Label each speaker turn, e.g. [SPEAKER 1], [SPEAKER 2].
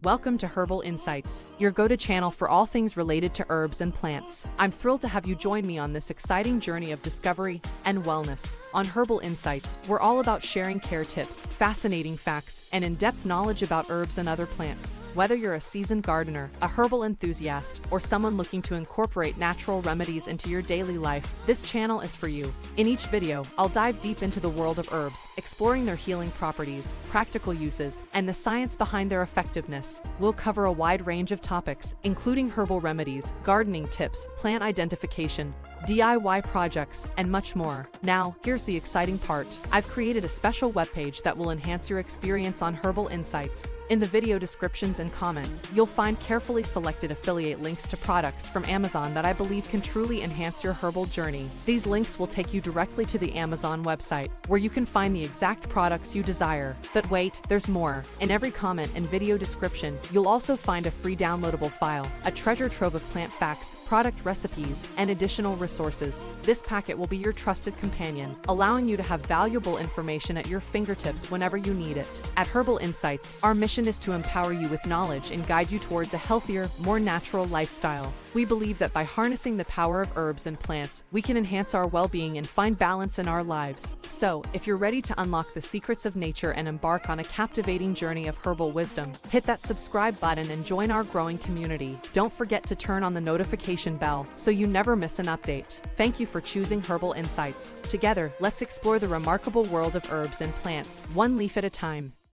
[SPEAKER 1] Welcome to Herbal Insights, your go-to channel for all things related to herbs and plants. I'm thrilled to have you join me on this exciting journey of discovery and wellness. On Herbal Insights, we're all about sharing care tips, fascinating facts, and in-depth knowledge about herbs and other plants. Whether you're a seasoned gardener, a herbal enthusiast, or someone looking to incorporate natural remedies into your daily life, this channel is for you. In each video, I'll dive deep into the world of herbs, exploring their healing properties, practical uses, and the science behind their effectiveness. We'll cover a wide range of topics, including herbal remedies, gardening tips, plant identification, DIY projects, and much more. Now, here's the exciting part. I've created a special webpage that will enhance your experience on Herbal Insights. In the video descriptions and comments, you'll find carefully selected affiliate links to products from Amazon that I believe can truly enhance your herbal journey. These links will take you directly to the Amazon website, where you can find the exact products you desire. But wait, there's more. In every comment and video description, you'll also find a free downloadable file, a treasure trove of plant facts, product recipes, and additional resources. This packet will be your trusted companion, allowing you to have valuable information at your fingertips whenever you need it. At Herbal Insights, our mission is to empower you with knowledge and guide you towards a healthier, more natural lifestyle. We believe that by harnessing the power of herbs and plants, we can enhance our well-being and find balance in our lives. So, if you're ready to unlock the secrets of nature and embark on a captivating journey of herbal wisdom, hit that subscribe button and join our growing community. Don't forget to turn on the notification bell so you never miss an update. Thank you for choosing Herbal Insights. Together, let's explore the remarkable world of herbs and plants, one leaf at a time.